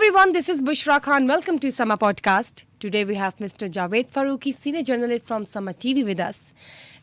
everyone, this is Bushra Khan. Welcome to Sama Podcast. Today we have Mr. Javed Farooqi, senior journalist from Sama TV with us.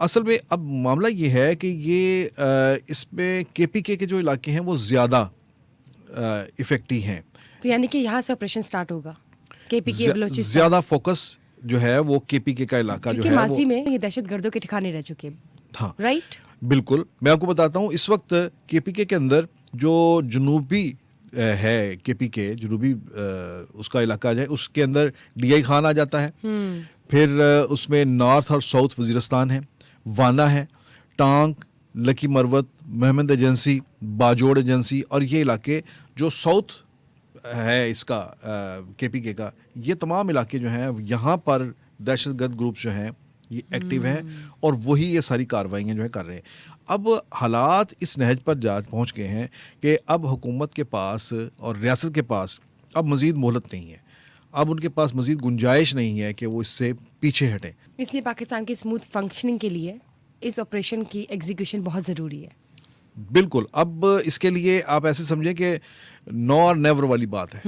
اصل میں اب معاملہ یہ ہے کہ یہ اس میں کے پی کے جو علاقے ہیں وہ زیادہ افیکٹی ہیں. تو یعنی کہ یہاں سے آپریشن سٹارٹ ہوگا کے پی کے بلوچستان. زیادہ فوکس جو ہے وہ کے پی کے کا علاقہ جو ہے ماضی میں یہ دہشت گردوں کے ٹھکانے رہ چکے. ہاں رائٹ, بالکل. میں آپ کو بتاتا ہوں اس وقت کے پی کے اندر جو جنوبی ہے کے پی کے جنوبی اس کا علاقہ جو ہے اس کے اندر ڈی آئی خان آ جاتا ہے. پھر اس میں نارتھ اور ساؤتھ وزیرستان ہے, وانا ہے, ٹانک, لکی مروت, محمد ایجنسی, باجوڑ ایجنسی, اور یہ علاقے جو ساؤتھ ہے اس کا کے پی کے کا, یہ تمام علاقے جو ہیں یہاں پر دہشت گرد گروپس جو ہیں یہ ایکٹیو ہیں اور وہی یہ ساری کارروائیاں جو ہے کر رہے ہیں. اب حالات اس نہج پر پہنچ گئے ہیں کہ اب حکومت کے پاس اور ریاست کے پاس اب مزید مہلت نہیں ہے, اب ان کے پاس مزید گنجائش نہیں ہے کہ وہ اس سے پیچھے ہٹیں. اس لیے پاکستان کی اسموتھ فنکشننگ کے لیے اس آپریشن کی ایگزیکیوشن بہت ضروری ہے. بالکل. اب اس کے لیے آپ ایسے سمجھیں کہ نو اور نیور والی بات ہے,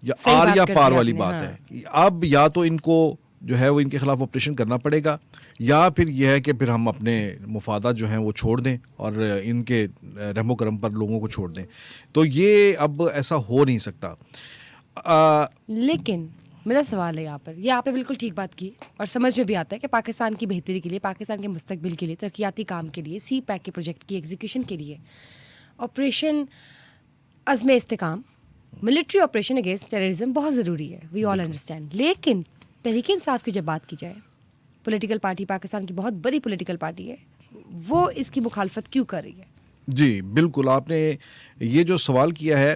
یا آر یا پار والی بات ہے. اب یا تو ان کو جو ہے وہ ان کے خلاف آپریشن کرنا پڑے گا, یا پھر یہ ہے کہ پھر ہم اپنے مفادات جو ہیں وہ چھوڑ دیں اور ان کے رحم و کرم پر لوگوں کو چھوڑ دیں. تو یہ اب ایسا ہو نہیں سکتا. لیکن میرا سوال ہے یہاں پر, یہ آپ نے بالکل ٹھیک بات کی اور سمجھ میں بھی آتا ہے کہ پاکستان کی بہتری کے لیے, پاکستان کے مستقبل کے لیے, ترقیاتی کام کے لیے, سی پیک کے پروجیکٹ کی ایگزیکیوشن کے لیے آپریشن عزم استحکام, ملٹری آپریشن اگینسٹ ٹیررزم بہت ضروری ہے. وی آل انڈرسٹینڈ. لیکن تحریک انصاف کی جب بات کی جائے, پولیٹیکل پارٹی, پاکستان کی بہت بڑی پولیٹیکل پارٹی ہے, وہ اس کی مخالفت کیوں کر رہی ہے؟ جی بالکل, آپ نے یہ جو سوال کیا ہے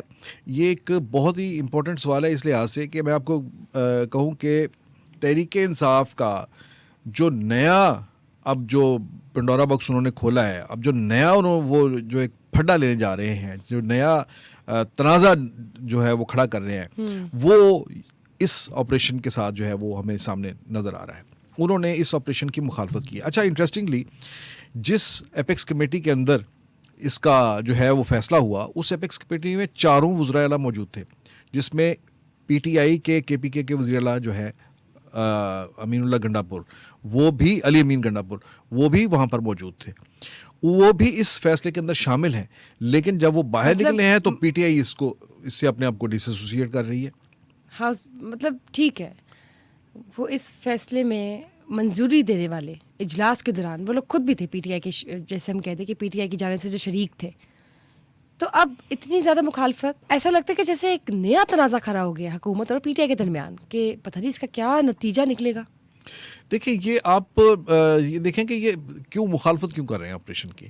یہ ایک بہت ہی امپورٹنٹ سوال ہے اس لحاظ سے کہ میں آپ کو کہوں کہ تحریک انصاف کا جو نیا اب جو پنڈورا باکس انہوں نے کھولا ہے, اب جو نیا وہ جو ایک پھڈا لینے جا رہے ہیں, جو نیا تنازع جو ہے وہ کھڑا کر رہے ہیں, وہ اس آپریشن کے ساتھ جو ہے وہ ہمیں سامنے نظر آ رہا ہے. انہوں نے اس آپریشن کی مخالفت کی. اچھا, انٹرسٹنگلی جس ایپیکس کمیٹی کے اندر اس کا جو ہے وہ فیصلہ ہوا, اس ایپیکس کمیٹی میں 4 وزراء اعلیٰ موجود تھے, جس میں پی ٹی آئی کے پی کے وزیر اعلیٰ جو ہے امین اللہ گنڈاپور, وہ بھی علی امین گنڈاپور, وہ بھی وہاں پر موجود تھے. وہ بھی اس فیصلے کے اندر شامل ہیں, لیکن جب وہ باہر نکلے ہیں تو پی ٹی آئی اس سے اپنے آپ کو ڈس ایسوسیٹ کر رہی ہے. ہاں مطلب ٹھیک ہے, وہ اس فیصلے میں منظوری دینے والے اجلاس کے دوران وہ لوگ خود بھی تھے پی ٹی آئی کے, جیسے ہم کہتے ہیں کہ پی ٹی آئی کی جانب سے جو شریک تھے. تو اب اتنی زیادہ مخالفت, ایسا لگتا ہے کہ جیسے ایک نیا تنازع کھڑا ہو گیا حکومت اور پی ٹی آئی کے درمیان کہ پتہ نہیں اس کا کیا نتیجہ نکلے گا. دیکھیں یہ آپ یہ دیکھیں کہ یہ کیوں مخالفت کیوں کر رہے ہیں آپریشن کی.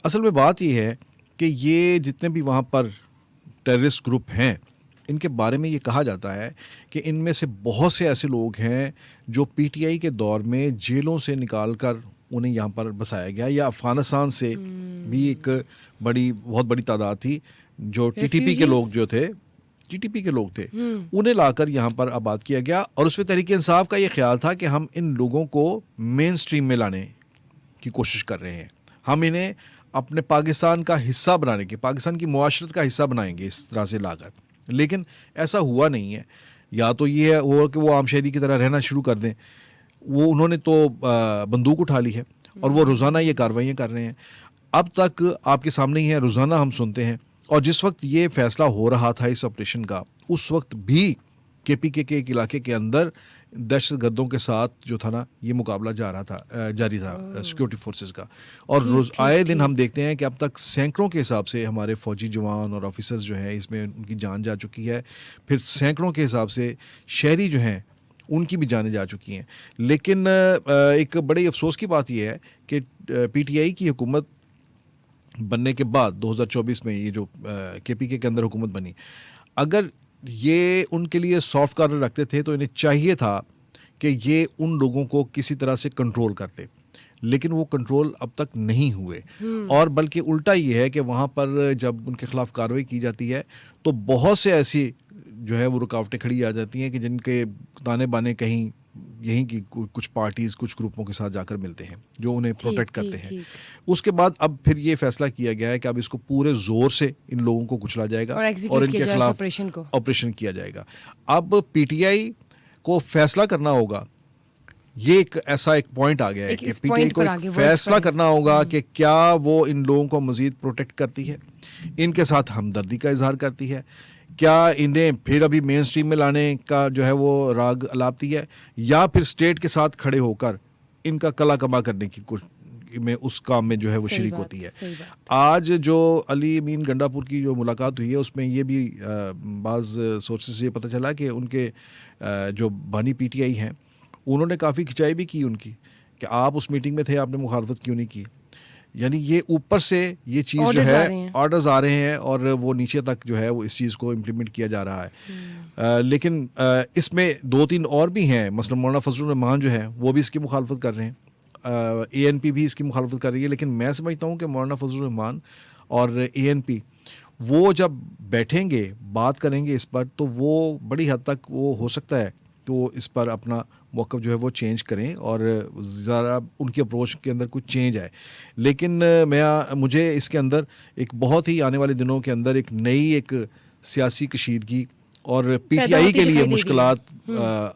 اصل میں بات یہ ہے کہ یہ جتنے بھی وہاں پر ٹیررسٹ گروپ ہیں, ان کے بارے میں یہ کہا جاتا ہے کہ ان میں سے بہت سے ایسے لوگ ہیں جو پی ٹی آئی کے دور میں جیلوں سے نکال کر انہیں یہاں پر بسایا گیا, یا افغانستان سے بھی ایک بہت بڑی تعداد تھی جو ٹی ٹی پی کے لوگ جو تھے, ٹی ٹی پی کے لوگ تھے, انہیں لا کر یہاں پر آباد کیا گیا. اور اس میں تحریک انصاف کا یہ خیال تھا کہ ہم ان لوگوں کو مین سٹریم میں لانے کی کوشش کر رہے ہیں, ہم انہیں اپنے پاکستان کا حصہ بنانے کے, پاکستان کی معاشرت کا حصہ بنائیں گے اس طرح سے لا کر. لیکن ایسا ہوا نہیں ہے. یا تو یہ ہوا کہ وہ عام شہری کی طرح رہنا شروع کر دیں, وہ انہوں نے تو بندوق اٹھا لی ہے اور وہ روزانہ یہ کارروائیاں کر رہے ہیں. اب تک آپ کے سامنے ہی ہے, روزانہ ہم سنتے ہیں. اور جس وقت یہ فیصلہ ہو رہا تھا اس آپریشن کا, اس وقت بھی کے پی کے ایک علاقے کے اندر دہشت گردوں ke ساتھ جو تھا نا یہ مقابلہ جاری تھا سیکورٹی فورسز کا. اور آئے دن ہم دیکھتے ہیں کہ اب تک سینکڑوں کے حساب سے ہمارے فوجی جوان اور آفیسرز جو ہیں اس میں ان کی جان جا چکی ہے. پھر سینکڑوں کے حساب سے شہری جو ہیں ان کی بھی جانیں جا چکی ہیں. لیکن ایک بڑے افسوس کی بات یہ ہے کہ پی ٹی آئی کی حکومت بننے کے بعد 2024 میں یہ جو کے پی کے اندر حکومت بنی, اگر یہ ان کے لیے سافٹ کارنر رکھتے تھے تو انہیں چاہیے تھا کہ یہ ان لوگوں کو کسی طرح سے کنٹرول کرتے, لیکن وہ کنٹرول اب تک نہیں ہوئے. اور بلکہ الٹا یہ ہے کہ وہاں پر جب ان کے خلاف کارروائی کی جاتی ہے تو بہت سے ایسی جو ہے وہ رکاوٹیں کھڑی آ جاتی ہیں کہ جن کے تانے بانے کہیں یہیں کی کچھ پارٹیز کچھ گروپوں کے ساتھ جا کر ملتے ہیں جو انہیں پروٹیکٹ کرتے ہیں. اس کے بعد اب پھر یہ فیصلہ کیا گیا ہے کہ اب اس کو پورے زور سے ان لوگوں کو کچلا جائے گا اور ان کے خلاف آپریشن کیا جائے گا. اب پی ٹی آئی کو فیصلہ کرنا ہوگا یہ ایک ایسا ایک پوائنٹ آ گیا ہے ایک کہ اس پی ٹی آئی point کو پر ایک آگے work فیصلہ کریں. کرنا ہوگا کہ کیا وہ ان لوگوں کو مزید پروٹیکٹ کرتی ہے, ان کے ساتھ ہمدردی کا اظہار کرتی ہے, کیا انہیں پھر ابھی مین سٹریم میں لانے کا جو ہے وہ راگ الاپتی ہے, یا پھر اسٹیٹ کے ساتھ کھڑے ہو کر ان کا کلا کما کرنے کی میں اس کام میں جو ہے وہ صحیح شریک بات, ہوتی ہے. صحیح بات. آج جو علی امین گنڈاپور کی جو ملاقات ہوئی ہے اس میں یہ بھی بعض سورسز سے یہ پتہ چلا کہ ان کے جو بانی پی ٹی آئی ہیں انہوں نے کافی کھچائی بھی کی ان کی کہ آپ اس میٹنگ میں تھے, آپ نے مخالفت کیوں نہیں کی. یعنی یہ اوپر سے یہ چیز جو Orders ہے آ رہے ہیں. آرڈرز آ رہے ہیں اور وہ نیچے تک جو ہے وہ اس چیز کو امپلیمنٹ کیا جا رہا ہے. لیکن اس میں 2-3 اور بھی ہیں, مثلا مولانا فضل الرحمان جو ہے وہ بھی اس کی مخالفت کر رہے ہیں, اے این پی بھی اس کی مخالفت کر رہی ہے. لیکن میں سمجھتا ہوں کہ مولانا فضل الرحمان اور اے این پی وہ جب بیٹھیں گے بات کریں گے اس پر تو وہ بڑی حد تک وہ ہو سکتا ہے کہ وہ اس پر اپنا موقف جو ہے وہ چینج کریں اور ذرا ان کی اپروچ کے اندر کچھ چینج آئے. لیکن مجھے اس کے اندر ایک بہت ہی آنے والے دنوں کے اندر ایک نئی ایک سیاسی کشیدگی اور پی ٹی آئی کے لیے مشکلات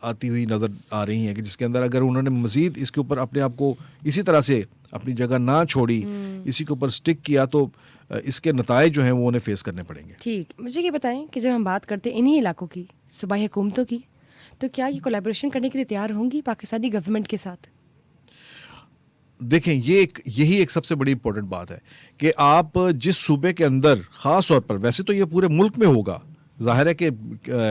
آتی ہوئی نظر آ رہی ہیں کہ جس کے اندر اگر انہوں نے مزید اس کے اوپر اپنے آپ کو اسی طرح سے اپنی جگہ نہ چھوڑی, اسی کے اوپر سٹک کیا تو اس کے نتائج جو ہیں وہ انہیں فیس کرنے پڑیں گے. ٹھیک, مجھے یہ بتائیں کہ جب ہم بات کرتے ہیں انہی علاقوں کی صوبائی حکومتوں کی, تو کیا یہ کولیبریشن کرنے کے لیے تیار ہوں گی پاکستانی گورنمنٹ کے ساتھ؟ دیکھیں یہی ایک سب سے بڑی امپورٹنٹ بات ہے کہ آپ جس صوبے کے اندر خاص طور پر, ویسے تو یہ پورے ملک میں ہوگا, ظاہر ہے کہ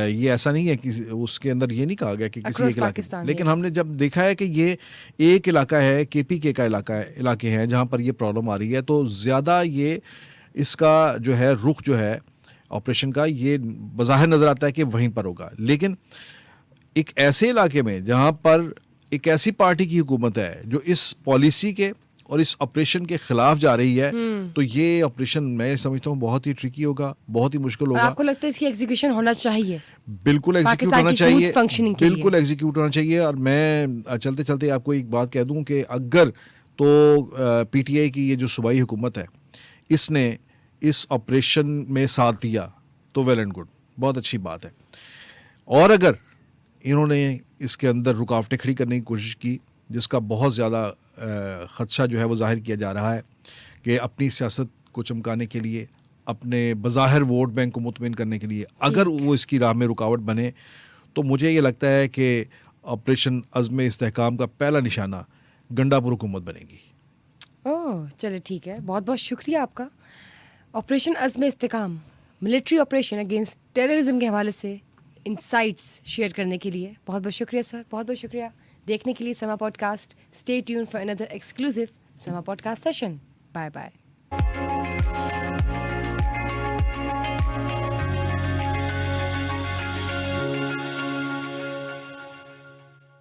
یہ ایسا نہیں ہے کہ اس کے اندر یہ نہیں کہا گیا کہ کسی ایک علاقے میں, لیکن ہم نے جب دیکھا ہے کہ یہ ایک علاقہ ہے, کے پی کے کا علاقے ہیں جہاں پر یہ پرابلم آ رہی ہے, تو زیادہ یہ اس کا جو ہے رخ جو ہے آپریشن کا یہ بظاہر نظر آتا ہے کہ وہیں پر ہوگا. لیکن ایک ایسے علاقے میں جہاں پر ایک ایسی پارٹی کی حکومت ہے جو اس پالیسی کے اور اس آپریشن کے خلاف جا رہی ہے, تو یہ آپریشن میں سمجھتا ہوں بہت ہی ٹرکی ہوگا, بہت ہی مشکل ہوگا. آپ کو لگتا ہے اس کی ایگزیکیوشن ہونا چاہیے؟ بالکل ایگزیکیوٹ ہونا چاہیے, بالکل لیے ایگزیکیوٹ ہونا چاہیے. اور میں چلتے چلتے آپ کو ایک بات کہہ دوں کہ اگر تو پی ٹی آئی کی یہ جو صوبائی حکومت ہے اس نے اس آپریشن میں ساتھ دیا تو ویل اینڈ گڈ, بہت اچھی بات ہے. اور اگر انہوں نے اس کے اندر رکاوٹیں کھڑی کرنے کی کوشش کی, جس کا بہت زیادہ خدشہ جو ہے وہ ظاہر کیا جا رہا ہے کہ اپنی سیاست کو چمکانے کے لیے, اپنے بظاہر ووٹ بینک کو مطمئن کرنے کے لیے اگر وہ اس کی راہ میں رکاوٹ بنے, تو مجھے یہ لگتا ہے کہ آپریشن عزم استحکام کا پہلا نشانہ گنڈاپور حکومت بنے گی. اوہ چلے ٹھیک ہے, بہت بہت شکریہ آپ کا. آپریشن عزم استحکام, ملٹری آپریشن اگینسٹ ٹیررزم کے حوالے سے انسائٹس شیئر کرنے کے لیے بہت بہت شکریہ سر, بہت بہت شکریہ. دیکھنے کے لیے Samaa podcast. Stay tuned for another exclusive Samaa podcast session. Bye bye.